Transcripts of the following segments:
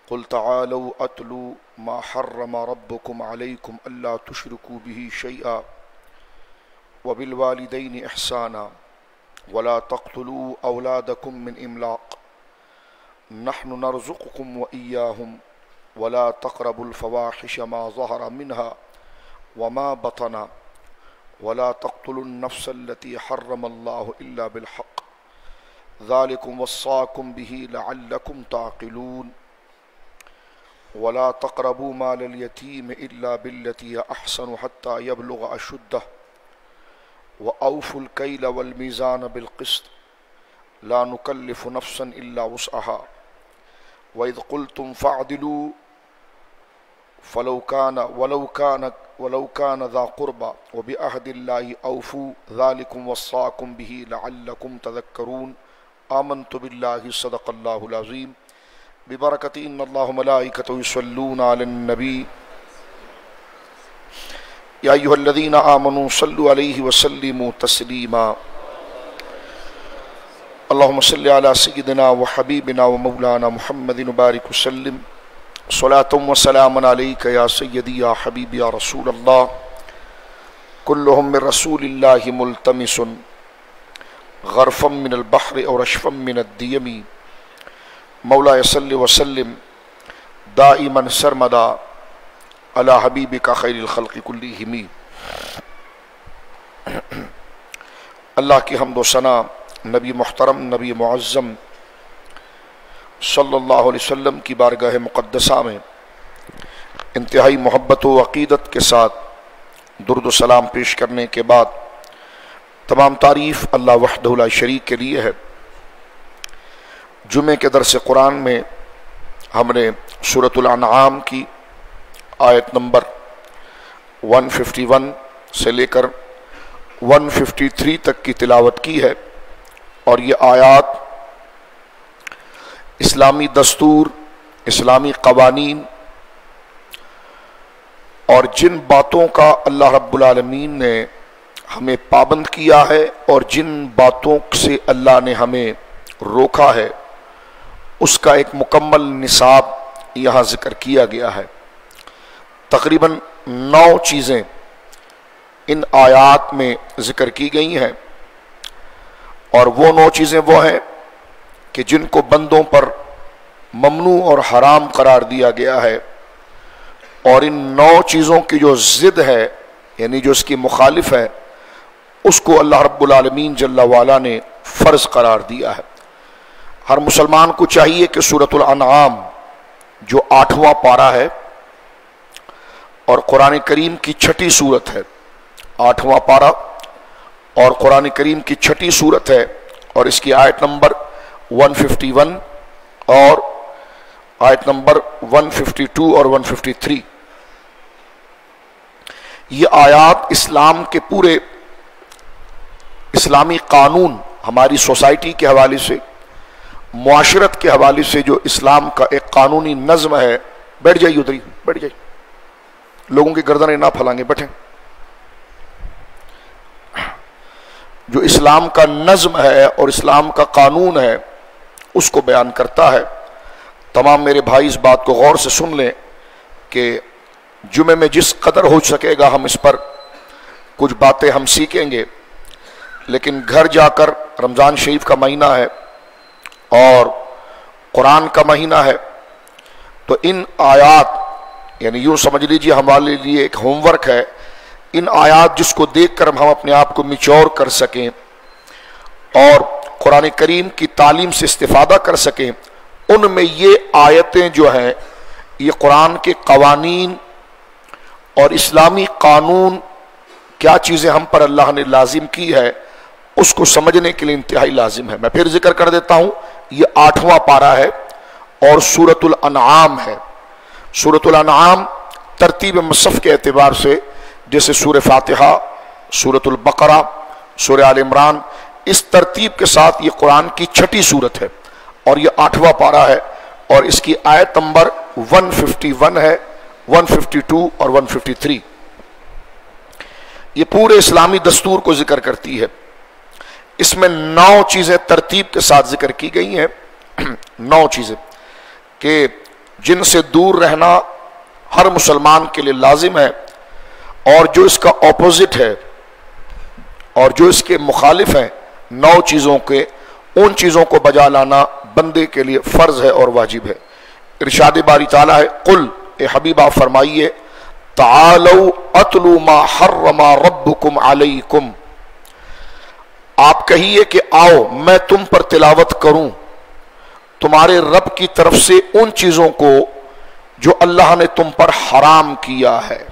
قل تعالوا اتلوا ما حرم ربكم عليكم الا تشركوا به شيئا وبالوالدين احسانا ولا تقتلوا اولادكم من املاق نحن نرزقكم واياهم ولا تقربوا الفواحش ما ظهر منها وما بطن ولا تقتلوا النفس التي حرم الله الا بالحق ذلكم وصاكم به لعلكم تعقلون ولا تقربوا مال اليتيم إلا بالتي هي أحسن حتى يبلغ أشده وأوفوا الكيل والميزان بالقسط لا نكلف نفسا إلا وسعها وإذ قلتم فاعدلوا ولو كان ذا قربى وبعهد الله أوفوا ذلكم وصاكم به لعلكم تذكرون آمنت بالله صدق الله العظيم ببرکت ان اللہ ملائکتہ یصلون علی النبی یا ایھا الذین آمنوا صلوا علیہ وسلموا تسلیما اللہم صل علی سیدنا وحبیبنا ومولانا محمد وبارک وسلم صلاۃ وسلاما علیک یا سیدی یا حبیبی یا رسول اللہ کلہم من رسول اللہ ملتمس غرفا من البحر اور رشفا من الدیم مولا صلی وسلم دائما سرمدا علی حبیبک خیر الخلق کلہم۔ اللہ کی حمد و ثنا نبی محترم نبی معظم صلی اللہ علیہ وسلم کی بارگاہ مقدسہ میں انتہائی محبت و عقیدت کے ساتھ درود و سلام پیش کرنے کے بعد تمام تعریف اللہ وحدہ لا شریک کے لیے ہے۔ جمعے کے درس قرآن میں ہم نے سورۃ الانعام کی آیت نمبر 151 سے لے کر 153 تک کی تلاوت کی ہے، اور یہ آیات اسلامی دستور، اسلامی قوانین اور جن باتوں کا اللہ رب العالمین نے ہمیں پابند کیا ہے اور جن باتوں سے اللہ نے ہمیں روکا ہے اس کا ایک مکمل نصاب یہاں ذکر کیا گیا ہے۔ تقریباً 9 چیزیں ان آیات میں ذکر کی گئی ہیں، اور وہ 9 چیزیں وہ ہیں کہ جن کو بندوں پر ممنوع اور حرام قرار دیا گیا ہے، اور ان 9 چیزوں کی جو ضد ہے یعنی جو اس کی مخالف ہے اس کو اللہ رب العالمین جل وعلا نے فرض قرار دیا ہے۔ ہر مسلمان کو چاہیے کہ سورۃ الانعام جو 8واں پارہ ہے اور قرآن کریم کی 6ٹھی سورت ہے، 8واں پارہ اور قرآن کریم کی 6ٹھی سورت ہے، اور اس کی آیت نمبر 151 اور آیت نمبر 152 اور 153، یہ آیات اسلام کے پورے اسلامی قانون، ہماری سوسائٹی کے حوالے سے، معاشرت کے حوالے سے جو اسلام کا ایک قانونی نظم ہے، بیٹھ جائیے ادھر ہی بیٹھ جائیے، لوگوں کی گردنیں نہ پھلائیں گے، بیٹھیں، جو اسلام کا نظم ہے اور اسلام کا قانون ہے اس کو بیان کرتا ہے۔ تمام میرے بھائی اس بات کو غور سے سن لیں کہ جمعے میں جس قدر ہو سکے گا ہم اس پر کچھ باتیں ہم سیکھیں گے، لیکن گھر جا کر رمضان شریف کا مہینہ ہے اور قرآن کا مہینہ ہے، تو ان آیات یعنی یوں سمجھ لیجیے ہمارے لیے ایک ہوم ورک ہے، ان آیات جس کو دیکھ کر ہم اپنے آپ کو میچور کر سکیں اور قرآن کریم کی تعلیم سے استفادہ کر سکیں، ان میں یہ آیتیں جو ہیں یہ قرآن کے قوانین اور اسلامی قانون کیا چیزیں ہم پر اللہ نے لازم کی ہے اس کو سمجھنے کے لیے انتہائی لازم ہے۔ میں پھر ذکر کر دیتا ہوں، یہ 8واں پارہ ہے اور سورۃ الانعام ہے۔ سورۃ الانعام ترتیب مصحف کے اعتبار سے جیسے سورہ فاتحہ، سورۃ البقرہ، سورہ آل عمران، اس ترتیب کے ساتھ یہ قرآن کی 6ٹھی سورت ہے اور یہ 8واں پارہ ہے، اور اس کی آیت نمبر 151 ہے، 152 اور 153۔ یہ پورے اسلامی دستور کو ذکر کرتی ہے۔ اس میں 9 چیزیں ترتیب کے ساتھ ذکر کی گئی ہیں، 9 چیزیں کہ جن سے دور رہنا ہر مسلمان کے لیے لازم ہے، اور جو اس کا اپوزٹ ہے اور جو اس کے مخالف ہیں 9 چیزوں کے، ان چیزوں کو بجا لانا بندے کے لیے فرض ہے اور واجب ہے۔ ارشاد باری تعالیٰ ہے، قل اے حبیبہ فرمائیے، تعالوا اتلوا ما حرم ربکم علیکم، آپ کہیے کہ آؤ میں تم پر تلاوت کروں تمہارے رب کی طرف سے ان چیزوں کو جو اللہ نے تم پر حرام کیا ہے۔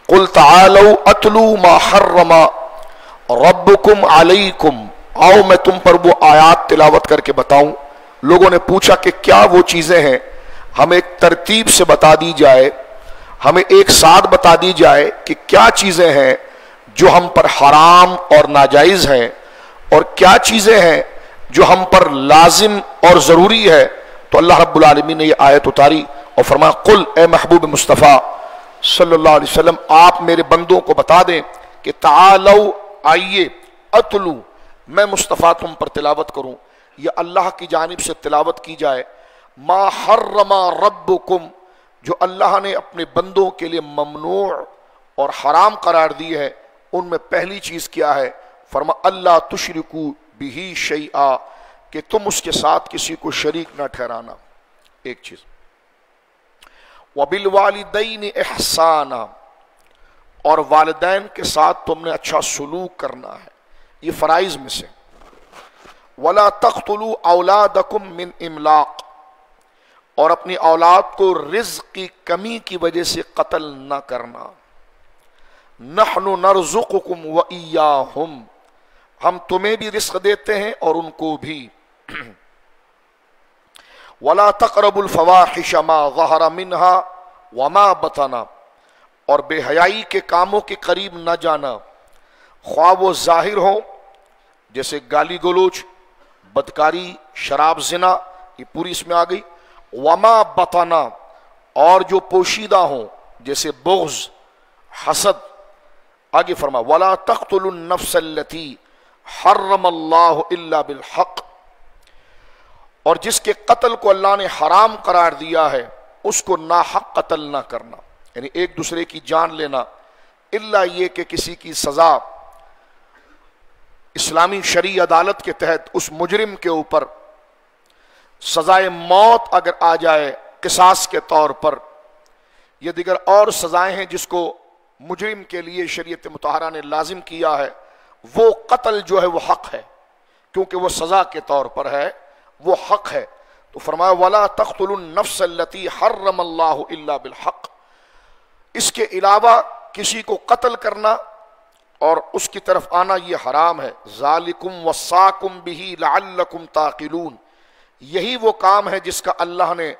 قل تعالوا اتلوا ما حرم ربکم علیکم، آؤ میں تم پر وہ آیات تلاوت کر کے بتاؤں۔ لوگوں نے پوچھا کہ کیا وہ چیزیں ہیں، ہمیں ایک ترتیب سے بتا دی جائے، ہمیں ایک ساتھ بتا دی جائے کہ کیا چیزیں ہیں جو ہم پر حرام اور ناجائز ہیں، اور کیا چیزیں ہیں جو ہم پر لازم اور ضروری ہے۔ تو اللہ رب العالمین نے یہ آیت اتاری اور فرمایا، قل اے محبوب مصطفیٰ صلی اللہ علیہ وسلم، آپ میرے بندوں کو بتا دیں کہ تعالو، آئیے، اتلو، میں مصطفیٰ تم پر تلاوت کروں، یا اللہ کی جانب سے تلاوت کی جائے، ما حرم ربکم، جو اللہ نے اپنے بندوں کے لیے ممنوع اور حرام قرار دی ہے۔ ان میں پہلی چیز کیا ہے؟ فرما اللہ تشرکو بہی شیئا، کہ تم اس کے ساتھ کسی کو شریک نہ ٹھہرانا، ایک چیز۔ وبالوالدین احسانا، اور والدین کے ساتھ تم نے اچھا سلوک کرنا ہے، یہ فرائض میں سے۔ ولا تقتلوا اولادکم من املاق، اور اپنی اولاد کو رزق کی کمی کی وجہ سے قتل نہ کرنا۔ نحن نرزقکم وإیاہم، ہم تمہیں بھی رزق دیتے ہیں اور ان کو بھی۔ ولا تقربوا الفواحش ما ظہر منها وما بطن، اور بے حیائی کے کاموں کے قریب نہ جانا، خواہ وہ ظاہر ہو جیسے گالی گلوچ، بدکاری، شراب، زنا، یہ پوری اس میں آ گئی۔ وما بطن، اور جو پوشیدہ ہوں جیسے بغض، حسد۔ آگے فرما ولا تقتلوا النفس التي حرم اللہ الا بالحق، اور جس کے قتل کو اللہ نے حرام قرار دیا ہے اس کو ناحق قتل نہ کرنا، یعنی ایک دوسرے کی جان لینا، الا یہ کہ کسی کی سزا اسلامی شرعی عدالت کے تحت اس مجرم کے اوپر سزائے موت اگر آ جائے قصاص کے طور پر، یہ دیگر اور سزائیں ہیں جس کو مجرم کے لیے شریعت مطہرہ نے لازم کیا ہے، وہ قتل جو ہے وہ حق ہے، کیونکہ وہ سزا کے طور پر ہے، وہ حق ہے۔ تو فرمایا ولا تقتلوا النفس التي حرم اللہ الا بالحق، اس کے علاوہ کسی کو قتل کرنا اور اس کی طرف آنا یہ حرام ہے۔ ذالکم وصاکم بہ لعلکم تعقلون، یہی وہ کام ہے جس کا اللہ نے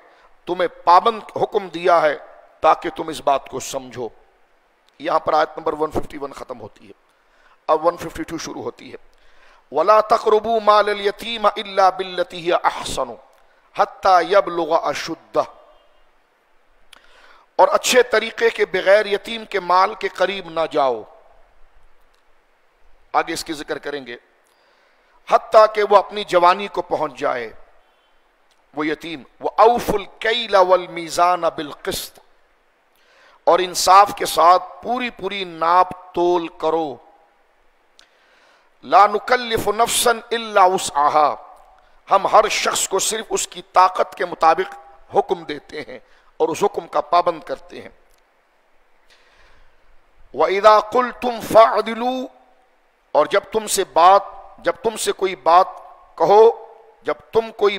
تمہیں پابند حکم دیا ہے تاکہ تم اس بات کو سمجھو۔ یہاں پر آیت نمبر 151 ختم ہوتی ہے، اب 152 شروع ہوتی ہے۔ وَلَا تَقْرُبُوا مَالَ الْيَتِيمَ إِلَّا بِالَّتِي هِيَ أَحْسَنُ حَتَّى يَبْلُغَ أَشُدَّهُ، اور اچھے طریقے کے بغیر یتیم کے مال کے قریب نہ جاؤ، آگے اس کی ذکر کریں گے، حتیٰ کہ وہ اپنی جوانی کو پہنچ جائے وہ یتیم۔ وَأَوْفُوا الْكَيْلَ وَالْمِيزَانَ بِالْقِسْطِ، اور انصاف کے ساتھ پوری پوری ناپ تول کرو۔ لا نکلف نفسا الا وسعها، ہم ہر شخص کو صرف اس کی طاقت کے مطابق حکم دیتے ہیں اور اس حکم کا پابند کرتے ہیں۔ وَإِذَا قُلْتُمْ فَاعْدِلُوا، اور جب تم سے کوئی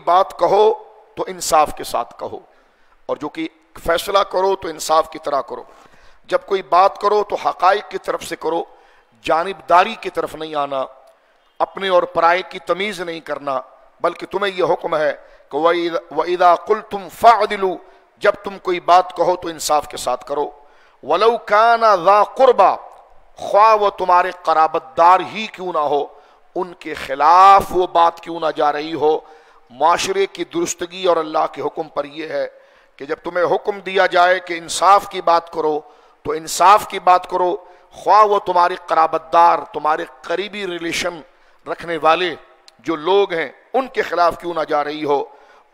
بات کہو تو انصاف کے ساتھ کہو، اور جو کہ فیصلہ کرو تو انصاف کی طرح کرو۔ جب کوئی بات کرو تو حقائق کی طرف سے کرو، جانبداری کی طرف نہیں آنا، اپنے اور پرائے کی تمیز نہیں کرنا، بلکہ تمہیں یہ حکم ہے کہ وَإِذَا قُلْتُمْ فَاعْدِلُوا، جب تم کوئی بات کہو تو انصاف کے ساتھ کرو۔ وَلَوْ كَانَ ذَا قُرْبَى، خواہ وہ تمہارے قرابت دار ہی کیوں نہ ہو، ان کے خلاف وہ بات کیوں نہ جا رہی ہو۔ معاشرے کی درستگی اور اللہ کے حکم پر یہ ہے کہ جب تمہیں حکم دیا جائے کہ انصاف کی بات کرو تو انصاف کی بات کرو، خواہ وہ تمہارے قرابت دار، تمہارے قریبی ریلیشن رکھنے والے جو لوگ ہیں ان کے خلاف کیوں نہ جا رہی ہو۔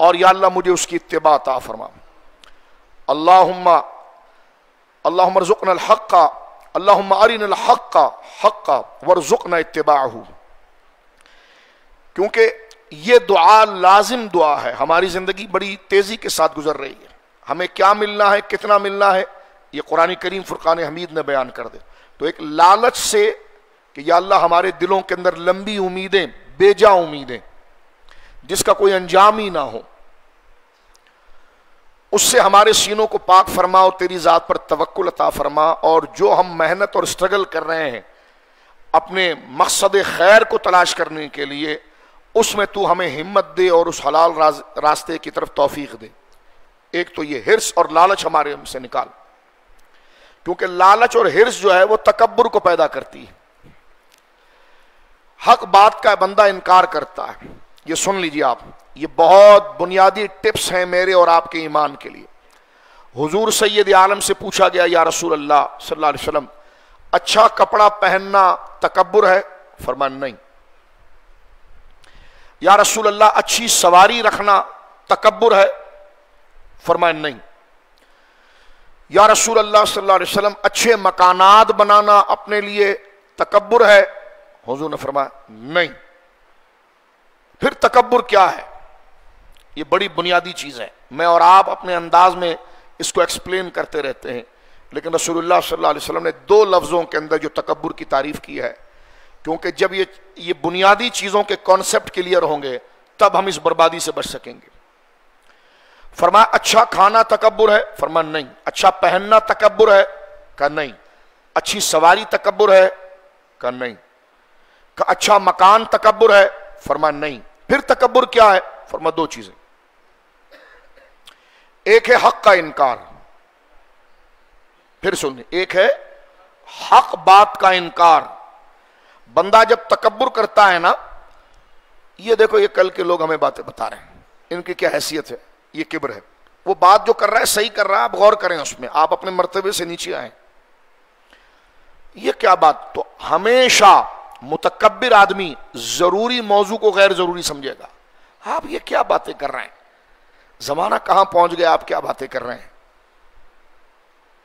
اور یا اللہ مجھے اس کی اتباع عطا فرما. اللہم ارزقنا الحق اللہم ارنا الحق حقا وارزقنا اتباعہ. کیونکہ یہ دعا لازم دعا ہے. ہماری زندگی بڑی تیزی کے ساتھ گزر رہی ہے. ہمیں کیا ملنا ہے، کتنا ملنا ہے، یہ قرآن کریم فرقان حمید نے بیان کر دے. تو ایک لالچ سے کہ یا اللہ ہمارے دلوں کے اندر لمبی امیدیں، بے جا امیدیں جس کا کوئی انجام ہی نہ ہو، اس سے ہمارے سینوں کو پاک فرما اور تیری ذات پر توکل عطا فرما. اور جو ہم محنت اور اسٹرگل کر رہے ہیں اپنے مقصد خیر کو تلاش کرنے کے لیے، اس میں تو ہمیں ہمت دے اور اس حلال راستے کی طرف توفیق دے. ایک تو یہ حرص اور لالچ ہمارے ہم سے نکال، کیونکہ لالچ اور حرص جو ہے وہ تکبر کو پیدا کرتی ہے. حق بات کا بندہ انکار کرتا ہے. یہ سن لیجیے آپ، یہ بہت بنیادی ٹپس ہیں میرے اور آپ کے ایمان کے لیے. حضور سید عالم سے پوچھا گیا یا رسول اللہ صلی اللہ علیہ وسلم اچھا کپڑا پہننا تکبر ہے؟ فرمایا نہیں. یا رسول اللہ اچھی سواری رکھنا تکبر ہے؟ فرمایا نہیں. یا رسول اللہ صلی اللہ علیہ وسلم اچھے مکانات بنانا اپنے لیے تکبر ہے؟ حضور نے فرمایا نہیں. پھر تکبر کیا ہے؟ یہ بڑی بنیادی چیز ہے. میں اور آپ اپنے انداز میں اس کو ایکسپلین کرتے رہتے ہیں، لیکن رسول اللہ صلی اللہ علیہ وسلم نے 2 لفظوں کے اندر جو تکبر کی تعریف کی ہے، کیونکہ جب یہ بنیادی چیزوں کے کانسیپٹ کلیئر ہوں گے تب ہم اس بربادی سے بچ سکیں گے. فرمایا اچھا کھانا تکبر ہے؟ فرمایا نہیں. اچھا پہننا تکبر ہے؟ کہا نہیں. اچھی سواری تکبر ہے؟ کہا نہیں. کہا اچھا مکان تکبر ہے؟ فرمایا نہیں. پھر تکبر کیا ہے؟ فرمایا 2 چیزیں. ایک ہے حق کا انکار. پھر سنیں، ایک ہے حق بات کا انکار. بندہ جب تکبر کرتا ہے نا، یہ دیکھو یہ کل کے لوگ ہمیں باتیں بتا رہے ہیں، ان کی کیا حیثیت ہے، یہ کبر ہے. وہ بات جو کر رہا ہے صحیح کر رہا ہے، آپ غور کریں اس میں، آپ اپنے مرتبے سے نیچے آئیں. یہ کیا بات؟ تو ہمیشہ متکبر آدمی ضروری موضوع کو غیر ضروری سمجھے گا. آپ یہ کیا باتیں کر رہے ہیں، زمانہ کہاں پہنچ گیا، آپ کیا باتیں کر رہے ہیں،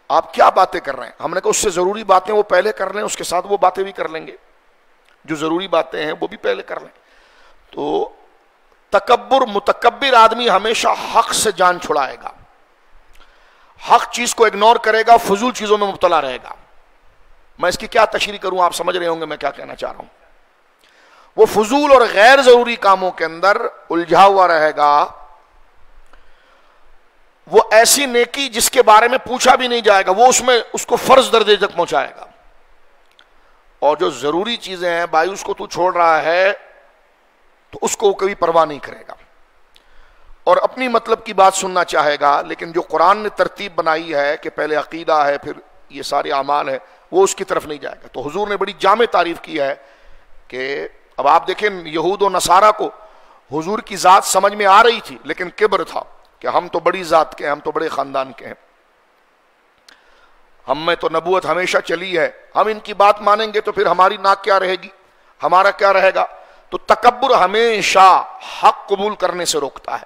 آپ کیا باتیں کر رہے ہیں. ہم نے کہا اس سے ضروری باتیں وہ پہلے کر لیں، اس کے ساتھ وہ باتیں بھی کر لیں گے جو ضروری باتیں ہیں وہ بھی پہلے کر لیں. تو تکبر، متکبر آدمی ہمیشہ حق سے جان چھڑائے گا، حق چیز کو اگنور کرے گا، فضول چیزوں میں مبتلا رہے گا. میں اس کی کیا تشریح کروں، آپ سمجھ رہے ہوں گے میں کیا کہنا چاہ رہا ہوں. وہ فضول اور غیر ضروری کاموں کے اندر الجھا ہوا رہے گا. وہ ایسی نیکی جس کے بارے میں پوچھا بھی نہیں جائے گا، وہ اس کو فرض درجے تک پہنچائے گا. اور جو ضروری چیزیں ہیں بھائی، اس کو تو چھوڑ رہا ہے تو اس کو کبھی پرواہ نہیں کرے گا اور اپنی مطلب کی بات سننا چاہے گا. لیکن جو قرآن نے ترتیب بنائی ہے کہ پہلے عقیدہ ہے پھر یہ سارے اعمال ہیں، وہ اس کی طرف نہیں جائے گا. تو حضور نے بڑی جامع تعریف کی ہے کہ اب آپ دیکھیں یہود و نصارہ کو حضور کی ذات سمجھ میں آ رہی تھی، لیکن کبر تھا کہ ہم تو بڑی ذات کے ہیں، ہم تو بڑے خاندان کے ہیں، ہم میں تو نبوت ہمیشہ چلی ہے، ہم ان کی بات مانیں گے تو پھر ہماری ناک کیا رہے گی، ہمارا کیا رہے گا. تو تکبر ہمیشہ حق قبول کرنے سے روکتا ہے.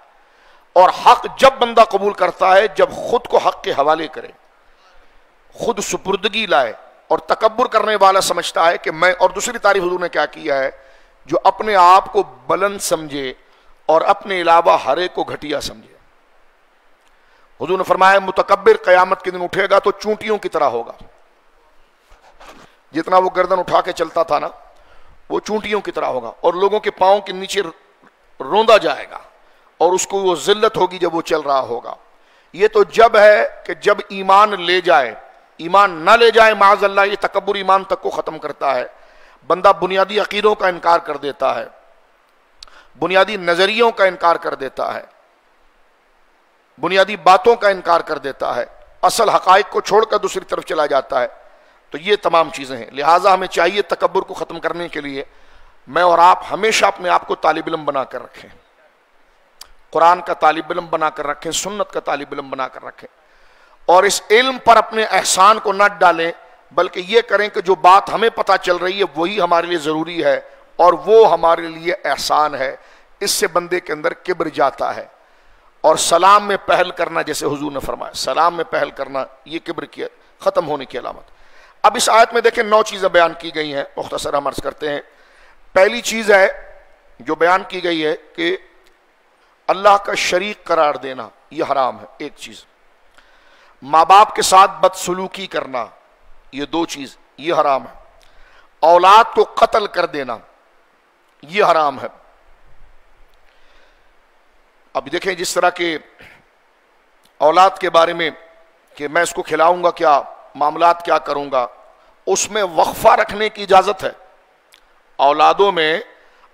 اور حق جب بندہ قبول کرتا ہے جب خود کو حق کے حوالے کرے، خود سپردگی لائے. اور تکبر کرنے والا سمجھتا ہے کہ میں، اور دوسری تعریف حضور نے کیا کیا ہے، جو اپنے آپ کو بلند سمجھے اور اپنے علاوہ ہر ایک کو گھٹیا سمجھے. حضور نے فرمایا متکبر قیامت کے دن اٹھے گا تو چونٹیوں کی طرح ہوگا. جتنا وہ گردن اٹھا کے چلتا تھا نا، وہ چونٹیوں کی طرح ہوگا اور لوگوں کے پاؤں کے نیچے روندا جائے گا اور اس کو وہ ذلت ہوگی جب وہ چل رہا ہوگا. یہ تو جب ہے کہ جب ایمان لے جائے. ایمان نہ لے جائے معاذ اللہ، یہ تکبر ایمان تک کو ختم کرتا ہے. بندہ بنیادی عقیدوں کا انکار کر دیتا ہے، بنیادی نظریوں کا انکار کر دیتا ہے، بنیادی باتوں کا انکار کر دیتا ہے، اصل حقائق کو چھوڑ کر دوسری طرف چلا جاتا ہے. تو یہ تمام چیزیں ہیں. لہٰذا ہمیں چاہیے تکبر کو ختم کرنے کے لیے میں اور آپ ہمیشہ اپنے آپ کو طالب علم بنا کر رکھیں، قرآن کا طالب علم بنا کر رکھیں، سنت کا طالب علم بنا کر رکھیں. اور اس علم پر اپنے احسان کو نہ ڈالیں، بلکہ یہ کریں کہ جو بات ہمیں پتہ چل رہی ہے وہی ہمارے لیے ضروری ہے اور وہ ہمارے لیے احسان ہے. اس سے بندے کے اندر کبر جاتا ہے. اور سلام میں پہل کرنا، جیسے حضور نے فرمایا سلام میں پہل کرنا یہ کبر کی ختم ہونے کی علامت۔ اب اس آیت میں دیکھیں 9 چیزیں بیان کی گئی ہیں، مختصر ہم عرض کرتے ہیں۔ پہلی چیز ہے جو بیان کی گئی ہے کہ اللہ کا شریک قرار دینا یہ حرام ہے، ایک چیز۔ ماں باپ کے ساتھ بدسلوکی کرنا یہ 2 چیز یہ حرام ہے۔ اولاد کو قتل کر دینا یہ حرام ہے۔ اب دیکھیں جس طرح کے اولاد کے بارے میں کہ میں اس کو کھلاؤں گا کیا، معاملات کیا کروں گا، اس میں وقفہ رکھنے کی اجازت ہے۔ اولادوں میں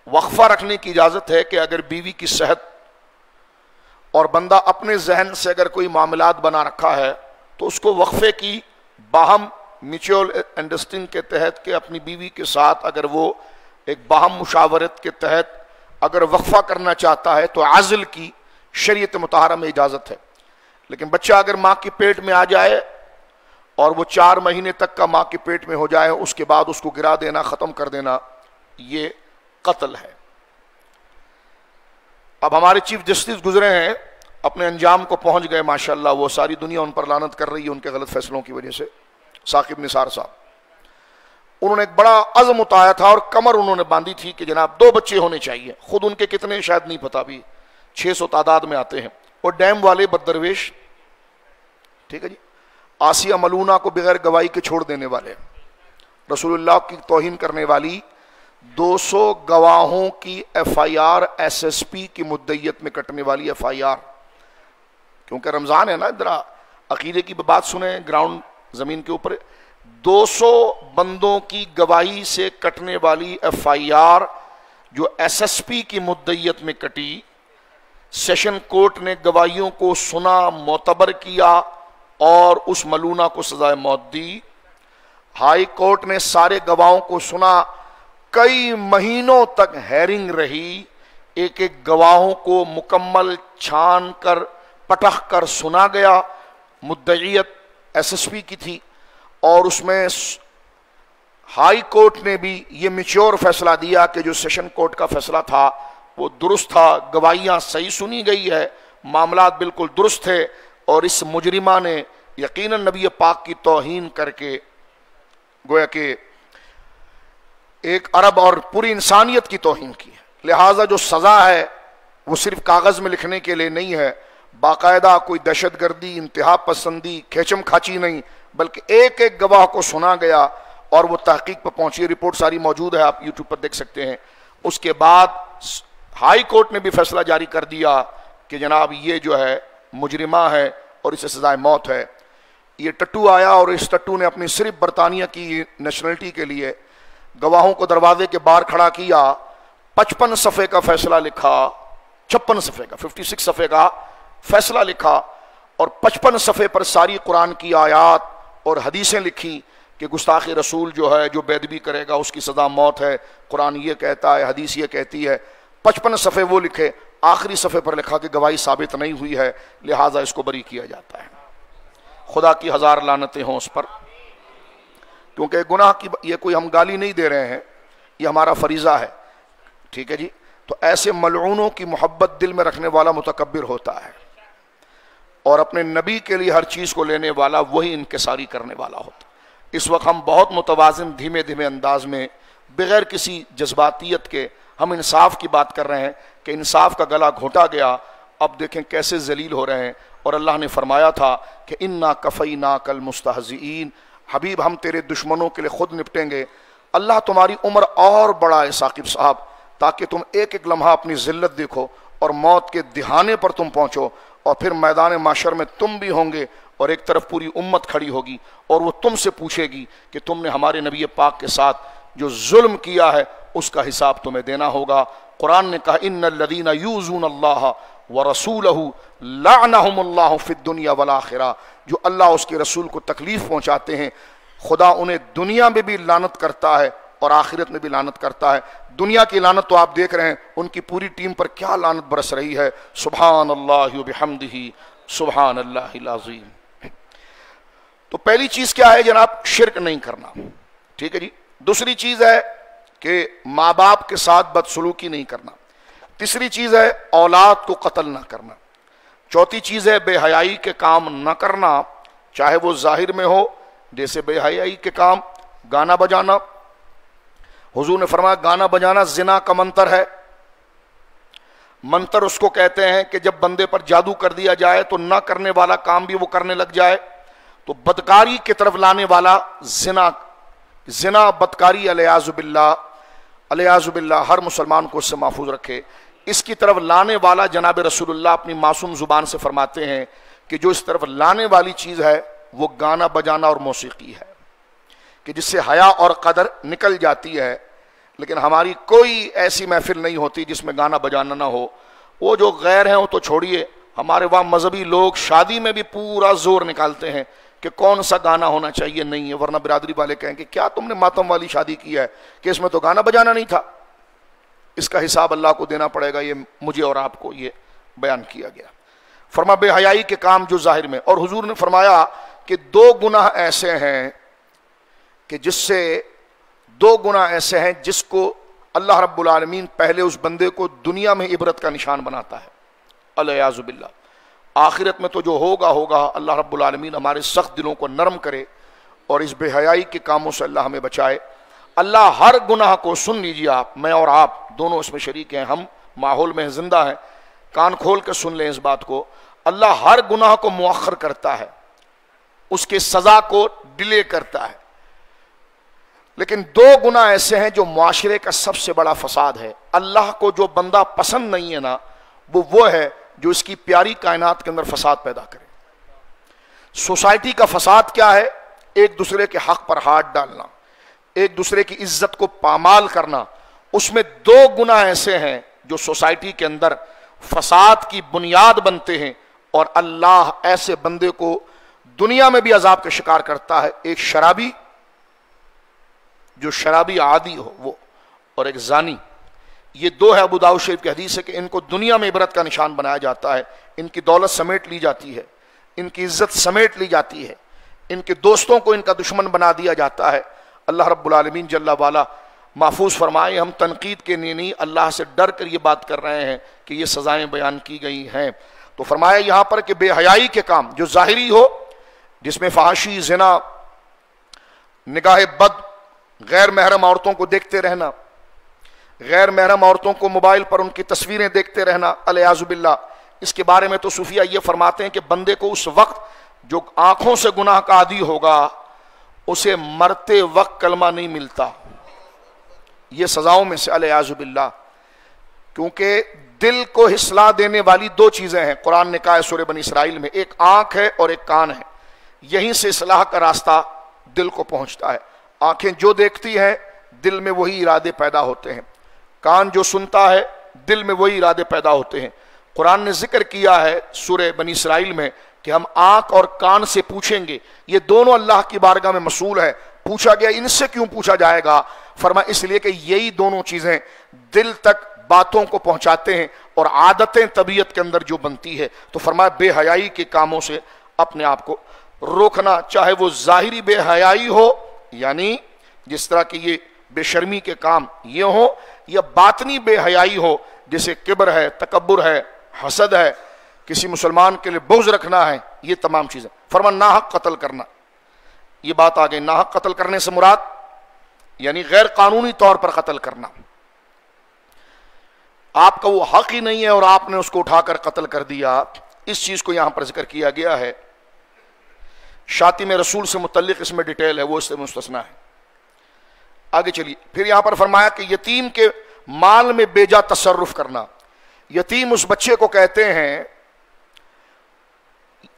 وقفہ رکھنے کی اجازت ہے کہ اگر بیوی کی صحت اور بندہ اپنے ذہن سے اگر کوئی معاملات بنا رکھا ہے تو اس کو وقفے کی باہم میوچول انڈرسٹینڈنگ کے تحت کہ اپنی بیوی کے ساتھ اگر وہ ایک باہم مشاورت کے تحت اگر وقفہ کرنا چاہتا ہے تو عزل کی شریعت مطہرہ میں اجازت ہے۔ لیکن بچہ اگر ماں کے پیٹ میں آ جائے اور وہ 4 مہینے تک کا ماں کے پیٹ میں ہو جائے، اس کے بعد اس کو گرا دینا، ختم کر دینا، یہ قتل ہے۔ اب ہمارے چیف جسٹس گزرے ہیں، اپنے انجام کو پہنچ گئے ماشاءاللہ، وہ ساری دنیا ان پر لعنت کر رہی ہے ان کے غلط فیصلوں کی وجہ سے۔ ثاقب نثار صاحب، انہوں نے ایک بڑا عزم اٹھایا تھا اور کمر انہوں نے باندھی تھی کہ جناب 2 بچے ہونے چاہیے، خود ان کے کتنے شاید نہیں پتا، بھی 600 تعداد میں آتے ہیں۔ اور ڈیم والے بددرویش، ٹھیک ہے جی، آسیہ ملونہ کو بغیر گواہی کے چھوڑ دینے والے، رسول اللہ کی توہین کرنے والی 200 گواہوں کی F I R S S P کی مدعیت میں کٹنے والی ایف آئی آر، کیونکہ رمضان ہے نا، ذرا عقیدے کی بات سنیں، گراؤنڈ زمین کے اوپر 200 بندوں کی گواہی سے کٹنے والی ایف آئی آر جو ایس ایس پی کی مدعیت میں کٹی، سیشن کورٹ نے گواہیوں کو سنا، معتبر کیا اور اس ملونہ کو سزائے موت دی۔ ہائی کورٹ نے سارے گواہوں کو سنا، کئی مہینوں تک ہیرنگ رہی، ایک ایک گواہوں کو مکمل چھان کر پٹخ کر سنا گیا۔ مدعیت ایس ایس پی کی تھی اور اس میں ہائی کورٹ نے بھی یہ میچور فیصلہ دیا کہ جو سیشن کورٹ کا فیصلہ تھا وہ درست تھا، گواہیاں صحیح سنی گئی ہے، معاملات بالکل درست تھے، اور اس مجرمہ نے یقیناً نبی پاک کی توہین کر کے گویا کہ ایک عرب اور پوری انسانیت کی توہین کی ہے۔ لہٰذا جو سزا ہے وہ صرف کاغذ میں لکھنے کے لیے نہیں ہے، باقاعدہ کوئی دہشت گردی، انتہا پسندی، کھیچم کھاچی نہیں، بلکہ ایک ایک گواہ کو سنا گیا اور وہ تحقیق پر پہنچی، رپورٹ ساری موجود ہے، آپ یوٹیوب پر دیکھ سکتے ہیں۔ اس کے بعد ہائی کورٹ نے بھی فیصلہ جاری کر دیا کہ جناب یہ جو ہے مجرمہ ہے اور اسے سزائے موت ہے۔ یہ ٹٹو آیا اور اس ٹٹو نے اپنی صرف برطانیہ کی نیشنلٹی کے لیے گواہوں کو دروازے کے باہر کھڑا کیا، 55 صفحے کا فیصلہ لکھا، 56 صفحے کا 56 صفحے کا فیصلہ لکھا، اور 55 صفحے پر ساری قرآن کی آیات اور حدیثیں لکھی کہ گستاخ رسول جو ہے جو بے ادبی کرے گا اس کی سزا موت ہے، قرآن یہ کہتا ہے، حدیث یہ کہتی ہے۔ 55 صفحے وہ لکھے، آخری صفحے پر لکھا کہ گواہی ثابت نہیں ہوئی ہے، لہٰذا اس کو بری کیا جاتا ہے۔ خدا کی 1000 لعنتیں ہوں اس پر، کیونکہ گناہ کی یہ کوئی ہم گالی نہیں دے رہے ہیں، یہ ہمارا فریضہ ہے، ٹھیک ہے جی۔ تو ایسے ملعونوں کی محبت دل میں رکھنے والا متکبر ہوتا ہے، اور اپنے نبی کے لیے ہر چیز کو لینے والا وہی انکساری کرنے والا ہوتا ہے۔ اس وقت ہم بہت متوازن دھیمے دھیمے انداز میں بغیر کسی جذباتیت کے ہم انصاف کی بات کر رہے ہیں کہ انصاف کا گلا گھونٹا گیا، اب دیکھیں کیسے ذلیل ہو رہے ہیں۔ اور اللہ نے فرمایا تھا کہ انا کفیناک المستہزئین، حبیب ہم تیرے دشمنوں کے لیے خود نپٹیں گے۔ اللہ تمہاری عمر اور بڑھائے ثاقب صاحب، تاکہ تم ایک ایک لمحہ اپنی ذلت دیکھو اور موت کے دہانے پر تم پہنچو، اور پھر میدان محشر میں تم بھی ہوں گے اور ایک طرف پوری امت کھڑی ہوگی اور وہ تم سے پوچھے گی کہ تم نے ہمارے نبی پاک کے ساتھ جو ظلم کیا ہے اس کا حساب تمہیں دینا ہوگا۔ قرآن نے کہا ان الذین یؤذون اللہ ورسولہ لعنہم اللہ فی الدنیا والآخرہ، جو اللہ اس کے رسول کو تکلیف پہنچاتے ہیں خدا انہیں دنیا میں بھی لعنت کرتا ہے اور آخرت میں بھی لعنت کرتا ہے۔ دنیا کی لعنت تو آپ دیکھ رہے ہیں، ان کی پوری ٹیم پر کیا لعنت برس رہی ہے۔ سبحان اللہ وبحمدہ، سبحان اللہ العظیم۔ تو پہلی چیز کیا ہے جناب؟ شرک نہیں کرنا، ٹھیک ہے جی۔ دوسری چیز ہے کہ ماں باپ کے ساتھ بدسلوکی نہیں کرنا۔ تیسری چیز ہے اولاد کو قتل نہ کرنا۔ چوتھی چیز ہے بے حیائی کے کام نہ کرنا، چاہے وہ ظاہر میں ہو، جیسے بے حیائی کے کام گانا بجانا۔ حضور نے فرمایا گانا بجانا زنا کا منتر ہے۔ منتر اس کو کہتے ہیں کہ جب بندے پر جادو کر دیا جائے تو نہ کرنے والا کام بھی وہ کرنے لگ جائے، تو بدکاری کی طرف لانے والا زنا بدکاری علیاذ باللہ ہر مسلمان کو اس سے محفوظ رکھے۔ اس کی طرف لانے والا جناب رسول اللہ اپنی معصوم زبان سے فرماتے ہیں کہ جو اس طرف لانے والی چیز ہے وہ گانا بجانا اور موسیقی ہے، کہ جس سے حیا اور قدر نکل جاتی ہے۔ لیکن ہماری کوئی ایسی محفل نہیں ہوتی جس میں گانا بجانا نہ ہو۔ وہ جو غیر ہیں وہ تو چھوڑیے، ہمارے وہاں مذہبی لوگ شادی میں بھی پورا زور نکالتے ہیں کہ کون سا گانا ہونا چاہیے، نہیں ہے، ورنہ برادری والے کہیں کہ کیا تم نے ماتم والی شادی کی ہے کہ اس میں تو گانا بجانا نہیں تھا۔ اس کا حساب اللہ کو دینا پڑے گا، یہ مجھے اور آپ کو یہ بیان کیا گیا۔ فرما بے حیائی کے کام جو ظاہر میں، اور حضور نے فرمایا کہ دو گناہ ایسے ہیں جس کو اللہ رب العالمین پہلے اس بندے کو دنیا میں عبرت کا نشان بناتا ہے، الیاذ باللہ۔ آخرت میں تو جو ہوگا اللہ رب العالمین ہمارے سخت دلوں کو نرم کرے اور اس بے حیائی کے کاموں سے اللہ ہمیں بچائے۔ اللہ ہر گناہ کو، سن لیجیے آپ، میں اور آپ دونوں اس میں شریک ہیں، ہم ماحول میں زندہ ہیں، کان کھول کے سن لیں اس بات کو، اللہ ہر گناہ کو مؤخر کرتا ہے، اس کے سزا کو ڈیلے کرتا ہے۔ لیکن دو گناہ ایسے ہیں جو معاشرے کا سب سے بڑا فساد ہے۔ اللہ کو جو بندہ پسند نہیں ہے نا، وہ ہے جو اس کی پیاری کائنات کے اندر فساد پیدا کرے۔ سوسائٹی کا فساد کیا ہے؟ ایک دوسرے کے حق پر ہاتھ ڈالنا، ایک دوسرے کی عزت کو پامال کرنا۔ اس میں دو گناہ ایسے ہیں جو سوسائٹی کے اندر فساد کی بنیاد بنتے ہیں، اور اللہ ایسے بندے کو دنیا میں بھی عذاب کا شکار کرتا ہے۔ ایک شرابی، جو شرابی عادی ہو وہ، اور ایک زانی۔ یہ دو ہے، ابو داؤد شریف کی حدیث ہے کہ ان کو دنیا میں عبرت کا نشان بنایا جاتا ہے، ان کی دولت سمیٹ لی جاتی ہے، ان کی عزت سمیٹ لی جاتی ہے، ان کے دوستوں کو ان کا دشمن بنا دیا جاتا ہے۔ اللہ رب العالمین جل والا محفوظ فرمائے، ہم تنقید کے لیے نہیں، اللہ سے ڈر کر یہ بات کر رہے ہیں کہ یہ سزائیں بیان کی گئی ہیں۔ تو فرمایا یہاں پر کہ بے حیائی کے کام جو ظاہری ہو، جس میں فحاشی، زنا، نگاہ بد، غیر محرم عورتوں کو دیکھتے رہنا، غیر محرم عورتوں کو موبائل پر ان کی تصویریں دیکھتے رہنا، الیاذ باللہ۔ اس کے بارے میں تو صوفیہ یہ فرماتے ہیں کہ بندے کو اس وقت جو آنکھوں سے گناہ کا عادی ہوگا، اسے مرتے وقت کلمہ نہیں ملتا۔ یہ سزاؤں میں سے، الیاذ باللہ، کیونکہ دل کو اصلاح دینے والی دو چیزیں ہیں، قرآن نے کہا ہے سورہ بنی اسرائیل میں، ایک آنکھ ہے اور ایک کان ہے۔ یہیں سے اصلاح کا راستہ دل کو پہنچتا ہے۔ آنکھیں جو دیکھتی ہیں دل میں وہی ارادے پیدا ہوتے ہیں، کان جو سنتا ہے دل میں وہی ارادے پیدا ہوتے ہیں۔ قرآن نے ذکر کیا ہے سورہ بنی اسرائیل میں کہ ہم آنکھ اور کان سے پوچھیں گے، یہ دونوں اللہ کی بارگاہ میں مسئول ہے۔ پوچھا گیا ان سے کیوں پوچھا جائے گا؟ فرمایا اس لیے کہ یہی دونوں چیزیں دل تک باتوں کو پہنچاتے ہیں اور عادتیں طبیعت کے اندر جو بنتی ہے۔ تو فرمایا بے حیائی کے کاموں سے اپنے آپ کو روکنا، چاہے وہ ظاہری بے حیائی ہو، یعنی جس طرح کی یہ بے شرمی کے کام یہ ہو، یا باطنی بے حیائی ہو، جیسے کبر ہے، تکبر ہے، حسد ہے، کسی مسلمان کے لیے بغض رکھنا ہے، یہ تمام چیزیں۔ فرمایا ناحق قتل کرنا، یہ بات آ گئی۔ ناحق قتل کرنے سے مراد یعنی غیر قانونی طور پر قتل کرنا، آپ کا وہ حق ہی نہیں ہے اور آپ نے اس کو اٹھا کر قتل کر دیا، اس چیز کو یہاں پر ذکر کیا گیا ہے۔ شاتم رسول سے متعلق اس میں ڈیٹیل ہے، وہ اس سے مستثنا ہے۔ آگے چلیے، پھر یہاں پر فرمایا کہ یتیم کے مال میں بیجا تصرف کرنا۔ یتیم اس بچے کو کہتے ہیں،